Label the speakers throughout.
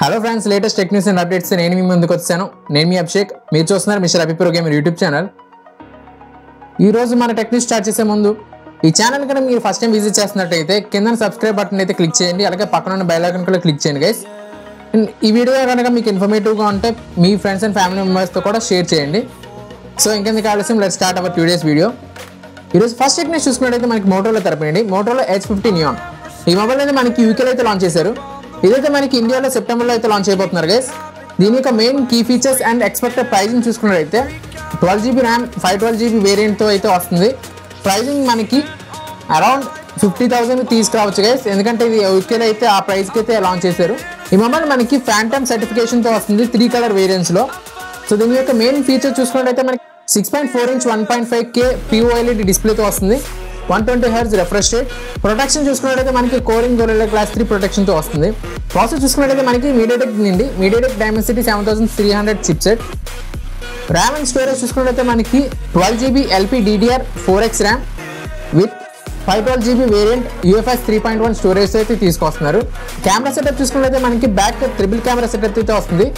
Speaker 1: Hello friends, latest tech news and updates నేను మీ ముందుకు వచ్చాను. నేను మీ అభిషేక్, మీరు చూస్తున్నారు మిస్టర్ అభి ప్రో గేమర్ యూట్యూబ్ ఛానల్. ఈ రోజు మన టెక్ న్యూస్ స్టార్ట్ చేసే ముందు ఈ ఛానల్ కనుక మీరు ఫస్ట్ టైం విజిట్ చేస్తున్నట్టయితే కింద సబ్స్క్రైబ్ బటన్ అయితే క్లిక్ చేయండి, అలాగే పక్కన ఉన్న బెల్ ఐకాన్ కూడా క్లిక్ చేయండి గైస్. ఈ వీడియో కనుక మీకు ఇన్ఫర్మేటివ్గా ఉంటే మీ ఫ్రెండ్స్ అండ్ ఫ్యామిలీ మెంబర్స్తో కూడా షేర్ చేయండి. సో ఇంకెందుకు ఆలస్యం, let's start our today's video. ఈరోజు ఫస్ట్ టెక్ న్యూస్ చూసుకున్నట్టయితే మనకి మోటోలో తరపునండి మోటోలో H50 నియాన్ ఈ మొబైల్ అనేది మనకి యూకేలో అయితే లాంచ్ చేశారు. ఇదైతే మనకి ఇండియాలో సెప్టెంబర్లో అయితే లాంచ్ అయిపోతున్నారు గైస్. దీని యొక్క main key features and expected pricing చూసుకున్నట్టయితే 12GB ర్యామ్ 512GB వేరియంట్తో అయితే వస్తుంది. ప్రైజింగ్ మనకి అరౌండ్ 50,000 తీసుకురావచ్చు గైస్, ఎందుకంటే ఇది యూకేలో అయితే ఆ ప్రైస్కి అయితే లాంచ్ చేశారు. ఈ మొబైల్ మనకి ఫ్యాంటమ్ సర్టిఫికేషన్తో వస్తుంది 3 కలర్ వేరియంట్స్లో. సో దీని యొక్క మెయిన్ ఫీచర్ చూసుకున్నట్టయితే మనకి 6.4 ఇంచ్ 1.5K POLED డిస్ప్లేతో వస్తుంది. 120Hz refresh rate. ప్రొటెక్షన్ చూసుకున్నట్టయితే మనకి కోరింగ్ గొరిల్లా గ్లాస్ 3 ప్రొటెక్షన్తో వస్తుంది. ప్రాసెస్ చూసుకున్నట్టయితే మనకి MediaTek Dimensity 7300 chipset. RAM and storage చూసుకున్నట్టయితే మనకి 12GB LPDDR4X RAM with 512GB variant UFS 3.1 storage అయితే తీసుకొస్తున్నారు. కెమెరా సెటప్ చూసుకున్నట్టయితే మనకి బ్యాక్ ట్రిపుల్ కెమెరా సెటప్ అయితే వస్తుంది.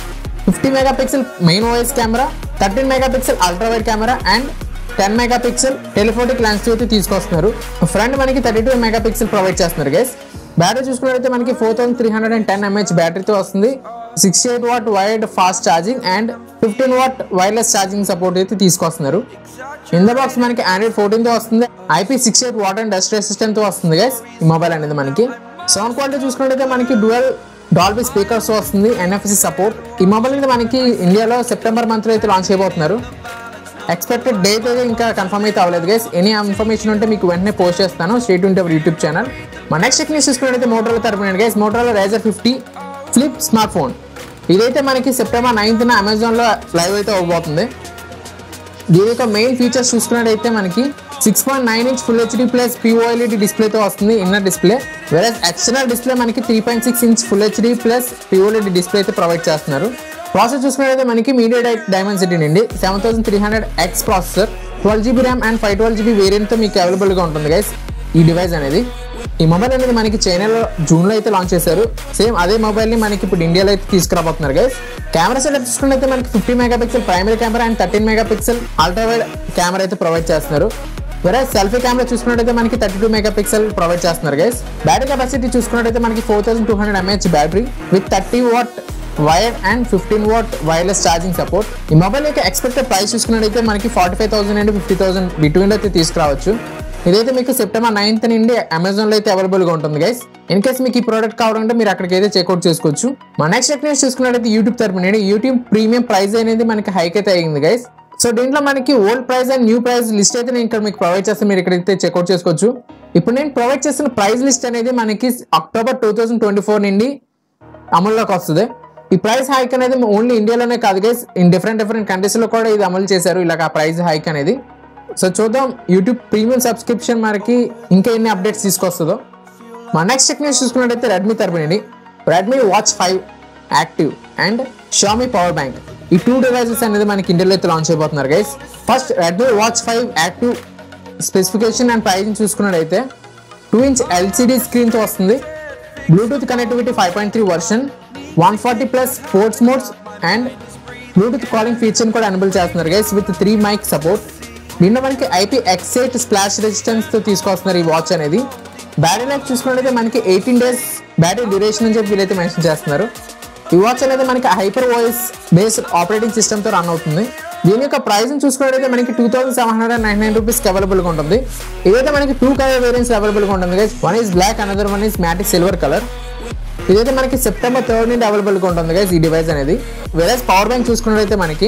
Speaker 1: 50 megapixel main OIS camera, 13 megapixel ultra wide camera and 10 megapixel telephoto lens అయితే తీసుకొస్తున్నారు. ఫ్రంట్ మనకి 32 మెగాపిక్సెల్ ప్రొవైడ్ చేస్తున్నారు గైస్. బ్యాటరీ చూసుకున్నట్టయితే మనకి 4310 mAh బ్యాటరీతో వస్తుంది. 68W wired fast charging and 15W wireless charging support అయితే తీసుకొస్తున్నారు. ఇన్ ద బాక్స్ మనకి Android 14తో వస్తుంది. IP68 వాటర్ అండ్ డస్ట్ రెసిస్టెంట్తో వస్తుంది గైస్ ఈ మొబైల్ అనేది. మనకి సౌండ్ క్వాలిటీ చూసుకున్నట్టయితే మనకి డ్యూయల్ డాల్బీ స్పీకర్స్ వస్తుంది, NFC సపోర్ట్. ఈ మొబైల్ అనేది మనకి ఇండియాలో సెప్టెంబర్ మంత్లో అయితే లాంచ్ అయిపోతున్నారు. ఎక్స్పెక్టెడ్ డేట్ అయితే ఇంకా కన్ఫర్మ్ అయితే అవ్వలేదు గైస్. ఎనీ ఇన్ఫర్మేషన్ ఉంటే మీకు వెంటనే పోస్ట్ చేస్తాను. Stay tuned our YouTube channel. మా నెక్స్ట్ టెక్ న్యూస్ చూసుకున్నట్టయితే మోటోలో తరపున guys Motorola Razr 50 flip smart phone. ఇదైతే మనకి సెప్టెంబర్ 9న అమెజాన్లో లైవ్ అయితే అవ్వబోతుంది. దీని యొక్క మెయిన్ ఫీచర్స్ చూసుకున్నట్టయితే మనకి 6.9 inch full HD plus POLED డిస్ప్లేతో వస్తుంది ఇన్నర్ డిస్ప్లే. వెరస్ ఎక్స్టర్నల్ డిస్ప్లే మనకి 3.6 inch full HD plus POLED display అయితే ప్రొవైడ్ చేస్తున్నారు. ప్రాసెస్ చూసుకున్నట్టయితే మనకి మీడియాటెక్ డైమెన్సిటీ నుండి 7300X processor, 12GB RAM and 512GB వేరియంట్తో మీకు అవైలబుల్గా ఉంటుంది గైస్ ఈ డివైస్ అనేది. ఈ మొబైల్ అనేది మనకి చైనాలో జూన్లో అయితే లాంచ్ చేశారు. సేమ్ అదే మొబైల్ని మనకి ఇప్పుడు ఇండియాలో అయితే తీసుకురాబోతున్నారు గైస్. కెమెరా సెటప్ చూసుకున్నట్టయితే మనకి 50 megapixel primary camera and 13 megapixel ultra wide camera అయితే ప్రొవైడ్ చేస్తున్నారు. వేరే సెల్ఫీ కెమెరా చూసుకున్నట్టయితే మనకి 32 మెగాపిక్సెల్ ప్రొవైడ్ చేస్తున్నారు గైస్. బ్యాటరీ కెపాసిటీ చూసుకున్నట్టయితే మనకి 4200 mAh battery with 30W wired and 15W wireless charging support. ఈ మొబైల్ యొక్క ఎక్స్పెక్టెడ్ ప్రైస్ చూసుకున్నట్టయితే మనకి 45,000 అండ్ 50,000 బిట్వీన్లో అయితే తీసుకురావచ్చు. ఇదైతే మీకు సెప్టెంబర్ 9th నుండి అమెజాన్లో అయితే అవైలబుల్గా ఉంటుంది గైస్. ఇన్ కేస్ మీకు ఈ ప్రోడక్ట్ కావాలంటే మీరు అక్కడికి అయితే చెక్అవుట్ చేసుకోవచ్చు. మా నెక్స్ట్ టెక్ న్యూస్ చూసుకున్నట్టయితే యూట్యూబ్ తరపున యూట్యూబ్ ప్రీమియం ప్రైస్ అనేది మనకి హైక్ అయితే అయ్యింది గైస్. సో దీంట్లో మనకి old price and new price list అయితే నేను ఇక్కడ మీకు ప్రొవైడ్ చేస్తే మీరు ఇక్కడైతే చెక్అవుట్ చేసుకోవచ్చు. ఇప్పుడు నేను ప్రొవైడ్ చేస్తున్న ప్రైస్ లిస్ట్ అనేది మనకి అక్టోబర్ 2024 నుండి అమల్లోకి వస్తుంది. ఈ ప్రైస్ హైక్ అనేది ఓన్లీ ఇండియాలోనే కాదు గైస్, ఇన్ డిఫరెంట్ కంట్రీస్లో కూడా ఇది అమలు చేశారు ఇలాగ ఆ ప్రైస్ హైక్ అనేది. సో చూద్దాం యూట్యూబ్ ప్రీమియం సబ్స్క్రిప్షన్ మనకి ఇంకా ఎన్ని అప్డేట్స్ తీసుకొస్తుందో. మా నెక్స్ట్ టెక్ న్యూస్ చూసుకున్నట్టయితే రెడ్మీ తరపునండి Redmi watch 5 active and Xiaomi power bank ఈ 2 డివైసెస్ అనేది మనకి ఇండియాలో అయితే లాంచ్ అయిపోతున్నారు guys. First Redmi watch 5 active specification and pricing చూసుకున్నట్టయితే 2 ఇంచ్ LCD స్క్రీన్తో వస్తుంది. Bluetooth connectivity 5.3 version, 140+ sports modes and Bluetooth calling ఫీచర్ని కూడా ఎనేబుల్ చేస్తున్నారు గైస్ విత్ 3 మైక్ సపోర్ట్. దీంట్లో మనకి IP68 స్ప్లాష్ రెసిస్టెన్స్తో తీసుకొస్తున్నారు ఈ వాచ్ అనేది. బ్యాటరీ లైఫ్ చూసుకున్నట్టయితే మనకి 18 days బ్యాటరీ డ్యూరేషన్ అని చెప్పి వీళ్ళైతే మెన్షన్ చేస్తున్నారు. ఈ వాచ్ అనేది మనకి హైపర్ వాయిస్ బేస్డ్ ఆపరేటింగ్ సిస్టమ్తో రన్ అవుతుంది. దీని యొక్క ప్రైస్ని చూసుకున్నట్టయితే మనకి 2799 రూపీస్కి అవైలబుల్గా ఉంటుంది. ఇదైతే మనకి 2 కలర్ వేరియంట్స్ అవైలబుల్గా ఉంటుంది guys. One is black, another one is matte silver colour. ఇదైతే మనకి సెప్టెంబర్ 3rd నుండి అవైలబుల్గా ఉంటుంది గైస్ ఈ డివైస్ అనేది. వేరే పవర్ బ్యాంక్ చూసుకున్నట్టయితే మనకి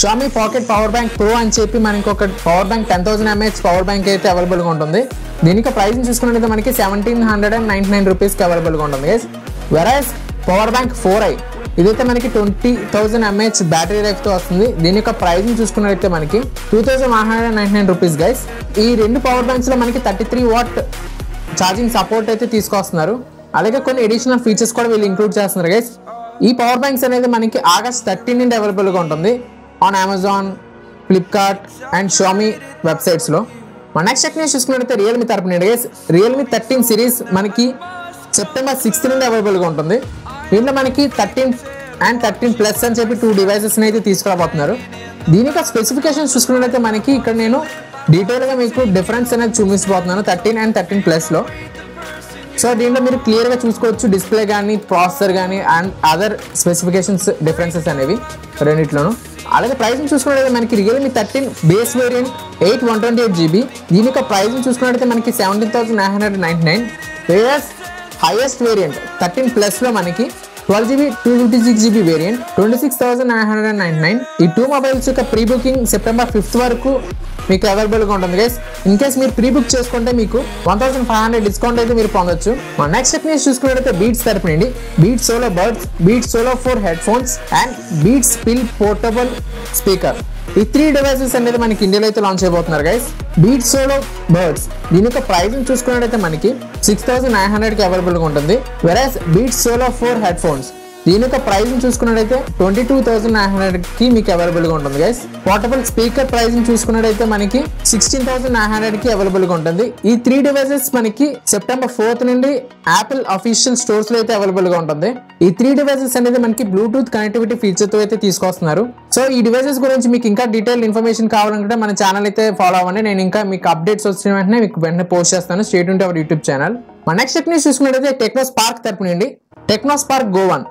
Speaker 1: Xiaomi pocket power bank pro అని చెప్పి మనకి ఒక power bank 10,000 mAh power bank అయితే అవైలబుల్గా ఉంటుంది. దీనికి ప్రైస్ని చూసుకున్నట్టయితే మనకి 1799 రూపీస్కి అవైలబుల్గా ఉంటుంది గైస్. వెరాస్ పవర్ బ్యాంక్ 4i ఇదైతే మనకి 20,000 mAh బ్యాటరీ లైఫ్తో వస్తుంది. దీని యొక్క ప్రైస్ని చూసుకున్నట్టయితే మనకి 2199 రూపీస్ గైస్. ఈ 2 పవర్ బ్యాంక్స్లో మనకి 33W ఛార్జింగ్ సపోర్ట్ అయితే తీసుకొస్తున్నారు. అలాగే కొన్ని అడిషనల్ ఫీచర్స్ కూడా వీళ్ళు ఇంక్లూడ్ చేస్తున్నారు గైస్. ఈ పవర్ బ్యాంక్స్ అనేది మనకి ఆగస్ట్ 13 నుండి అవైలబుల్గా ఉంటుంది on Amazon, Flipkart and Xiaomi వెబ్సైట్స్లో. మా నెక్స్ట్ టెక్ న్యూస్ చూసుకున్నట్టయితే రియల్మీ తరపున గైస్ రియల్మీ 13 సిరీస్ మనకి సెప్టెంబర్ 6th నుండి అవైలబుల్గా ఉంటుంది. దీంట్లో మనకి 13 and 13 ప్లస్ అని చెప్పి 2 డివైసెస్ని అయితే తీసుకురాబోతున్నారు. దీని యొక్క స్పెసిఫికేషన్స్ చూసుకున్నట్లయితే మనకి ఇక్కడ నేను డీటెయిల్గా మీకు డిఫరెన్స్ అనేది చూపించబోతున్నాను 13 and 13 ప్లస్లో. సో దీంట్లో మీరు క్లియర్గా చూసుకోవచ్చు డిస్ప్లే కానీ ప్రాసెసర్ కానీ అండ్ అదర్ స్పెసిఫికేషన్స్ డిఫరెన్సెస్ అనేవి రెండిట్లోనూ. అలాగే ప్రైసింగ్ చూసుకున్నట్లయితే మనకి రియల్మీ 13 బేస్ వేరియంట్ 8 128GB. దీని యొక్క ప్రైసింగ్ చూసుకున్నట్లయితే మనకి 17,999. వేరియస్ హైయెస్ట్ వేరియంట్ 13 ప్లస్లో మనకి 12GB 256GB వేరియంట్ 26,999. ఈ 2 మొబైల్స్ యొక్క ప్రీ బుకింగ్ సెప్టెంబర్ 5th వరకు మీకు అవైలబుల్గా ఉంటుంది గైస్. ఇన్ కేస్ మీరు ప్రీ బుక్ చేసుకుంటే మీకు 1500 డిస్కౌంట్ అయితే మీరు పొందొచ్చు. మన నెక్స్ట్ టెక్నిక్స్ చూసుకున్నట్లయితే బీట్స్ తరపు నుండి Beats solo buds, Beats solo 4 headphones and Beats pill portable speaker. ఈ 3 డివైసెస్ అనేది మనకి ఇండియాలో అయితే లాంచ్ అయిపోతున్నారు గైస్. బీట్స్ సోలో బడ్స్ దీని యొక్క ప్రైసింగ్ చూసుకున్నట్లయితే మనకి 6,900కి అవైలబుల్గా ఉంటుంది. వెరాస్ బీట్స్ సోలో 4 హెడ్ ఫోన్స్ దీని యొక్క ప్రైసింగ్ చూసుకున్నట్టయితే 22,900కి మీకు అవైలబుల్గా ఉంటుంది గైస్. పోర్టబుల్ స్పీకర్ ప్రైసింగ్ చూసుకున్నట్టయితే మనకి 16,900కి అవైలబుల్గా ఉంటుంది. ఈ 3 డివైసెస్ మనకి సెప్టెంబర్ 4th నుండి యాపిల్ అఫీషియల్ స్టోర్స్ లో అయితే అవైలబుల్గా ఉంటుంది. ఈ 3 డివైసెస్ అనేది మనకి బ్లూటూత్ కనెక్టివిటీ ఫీచర్ తో అయితే తీసుకొస్తున్నారు. సో ఈ డివైసెస్ గురించి మీకు ఇంకా డీటెయిల్ ఇన్ఫర్మేషన్ కావాలంటే మన ఛానల్ అయితే ఫాలో అవ్వండి. నేను ఇంకా మీకు అప్డేట్స్ వచ్చిన వెంటనే మీకు వెంటనే పోస్ట్ చేస్తాను. Stay tune to our YouTube channel. మన నెక్స్ట్ టెక్నిక్స్ చూసుకున్నట్టయితే టెక్నో స్పార్క్ తరపు నుండి టెక్నో స్పార్క్ గో 1.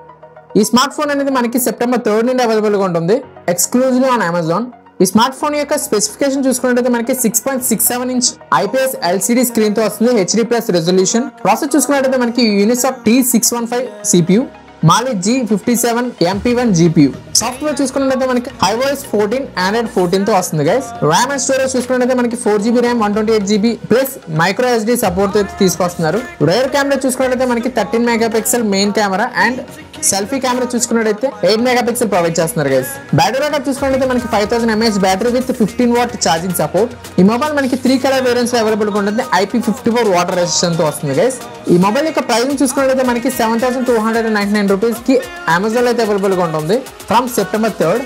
Speaker 1: ఈ స్మార్ట్ ఫోన్ అనేది మనకి సెప్టెంబర్ 3rd నుండి అవైలబుల్గా ఉంటుంది ఎక్స్క్లూజివ్ ఆన్ అమెజాన్. ఈ స్మార్ట్ ఫోన్ యొక్క స్పెసిఫికేషన్ చూసుకున్నట్లయితే మనకి 6.67 ఇంచ్ IPS LCD స్క్రీన్ తో వస్తుంది. HD+ resolution. ప్రాసెస్ చూసుకున్నట్లయితే మనకి Unisoc T615 CPU, Mali G57 MP1 GPU. Software చూసుకున్నట్లయితే మనకి iOS 14 Android 14 తో వస్తుంది గైస్. ర్యామ్ అండ్ స్టోరేజ్ చూసుకున్నట్లయితే మనకి 4GB RAM 128GB plus micro SD support తో తీసుకొస్తున్నారు. రేర్ కెమెరా చూసుకున్నట్లయితే మనకి 13 megapixel main camera and selfie camera చూసుకున్నట్లయితే 8 మెగాపిక్సెల్ ప్రొవైడ్ చేస్తున్నారు గైస్. బ్యాటరీ బ్యాకప్ చూసుకున్నట్లయితే మనకి 5000 mAh battery with 15 what charging support. ఈ మొబైల్ మనకి 3 కలర్ వేరియంట్స్ అవైలబుల్ గా ఉంటుంది. IP54 వాటర్ రెసిస్టెంట్ తో వస్తుంది గైస్. ఈ మొబైల్ యొక్క ప్రైసింగ్ చూసుకున్నట్లయితే మనకి 7,299 రూపీస్ కి అమెజాన్ లో అయితే అవైలబుల్ గా ఉంటుంది ఫ్రమ్ సెప్టెంబర్ 3rd.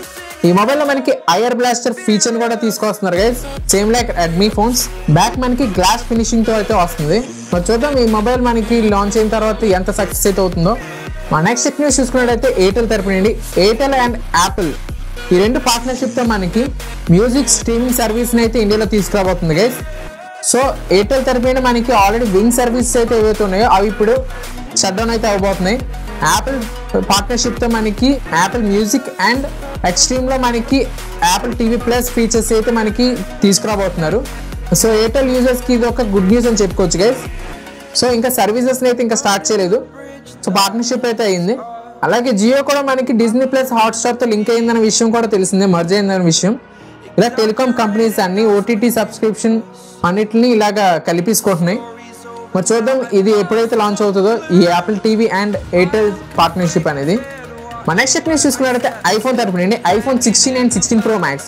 Speaker 1: ఈ మొబైల్ లో మనకి ఐఆర్ బ్లాస్టర్ ఫీచర్ కూడా తీసుకొస్తున్నారు guys. Same like Redmi phones. Back మనకి గ్లాస్ ఫినిషింగ్ తో అయితే వస్తుంది. మరి చూద్దాం ఈ మొబైల్ మనకి లాంచ్ అయిన తర్వాత ఎంత సక్సెస్ అయితే అవుతుందో. మా నెక్స్ట్ టెక్నిక్స్ చూసుకున్నట్టయితే ఎయిర్టెల్ తరపు నుండి ఎయిర్టెల్ అండ్ యాపిల్ ఈ 2 పార్ట్నర్షిప్ తో మనకి మ్యూజిక్ స్ట్రీమింగ్ సర్వీస్ అయితే ఇండియాలో తీసుకురాబోతుంది గైస్. సో ఎయిర్టెల్ తరపు నుండి మనకి ఆల్రెడీ వింగ్ సర్వీసెస్ అయితే ఏవైతే ఉన్నాయో అవి ఇప్పుడు షట్ డౌన్ అయితే అవబోతున్నాయి. యాపిల్ పార్ట్నర్షిప్ తో మనకి యాపిల్ మ్యూజిక్ అండ్ ఎక్స్ట్రీమ్ లో మనకి యాపిల్ TV+ ఫీచర్స్ అయితే మనకి తీసుకురాబోతున్నారు. సో ఎయిర్టెల్ యూజర్స్ కి ఇది ఒక గుడ్ న్యూస్ అని చెప్పుకోవచ్చు గైస్. సో ఇంకా సర్వీసెస్ అయితే ఇంకా స్టార్ట్ చేయలేదు. సో పార్ట్నర్షిప్ అయితే అయింది. అలాగే జియో కూడా మనకి Disney+ హాట్స్టార్ తో లింక్ అయిందన్న విషయం కూడా తెలిసిందే, మర్జ్ అయిందన్న విషయం. ఇలా టెలికాం కంపెనీస్ అన్ని OTT సబ్స్క్రిప్షన్ అన్నిటిని ఇలాగా కలిపేసుకుంటున్నాయి. మరి చూద్దాం ఇది ఎప్పుడైతే లాంచ్ అవుతుందో ఈ Apple TV and Airtel partnership అనేది. మన నెక్స్ట్ టెక్నిక్స్ చూసుకున్నట్లయితే ఐఫోన్ తరపు నుండి ఐఫోన్ 16 and 16 Pro Max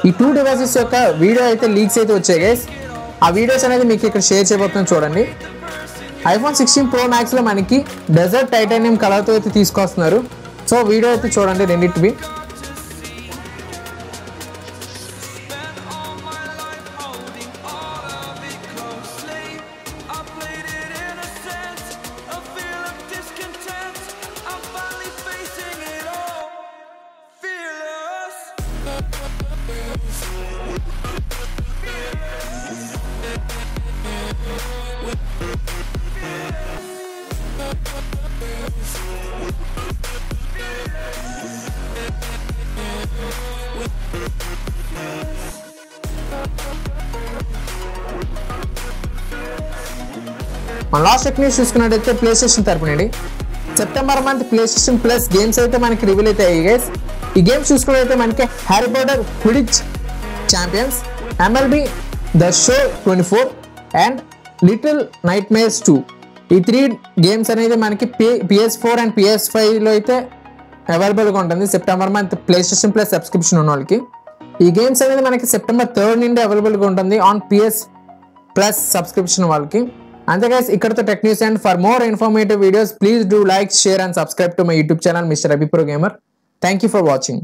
Speaker 1: ఈ 2 డివైసెస్ యొక్క వీడియో అయితే లీక్స్ అయితే వచ్చాయి గైస్. ఆ వీడియోస్ అనేది మీకు ఇక్కడ షేర్ చేయబోతున్నాను చూడండి. ఐఫోన్ 16 Pro Max లో మనకి డెజర్ట్ టైటానియం కలర్తో అయితే తీసుకొస్తున్నారు. సో వీడియో అయితే చూడండి రెండింటివి. మన లాస్ట్ టెక్నిక్స్ చూసుకున్నట్టయితే ప్లే స్టేషన్ తరపు నుండి September month PlayStation Plus games అయితే మనకి రివీల్ అయితే అయ్యాయి గైస్. ఈ గేమ్స్ చూసుకున్నట్టయితే మనకి Harry Potter Quidditch Champions, MLB The Show 24 and Little Nightmares 2 ఈ 3 గేమ్స్ అనేది మనకి PS4 అండ్ PS5 లో అయితే అవైలబుల్గా ఉంటుంది September month PlayStation Plus subscription ఉన్న వాళ్ళకి. ఈ గేమ్స్ అనేది మనకి సెప్టెంబర్ 3rd నుండి అవైలబుల్గా ఉంటుంది ఆన్ PS Plus సబ్స్క్రిప్షన్ వాళ్ళకి. అంతే గైస్ ఇక్కడతో tech news and for more informative videos please do like, share and subscribe to my YouTube channel Mr. Abhi Pro Gamer. Thank you for watching.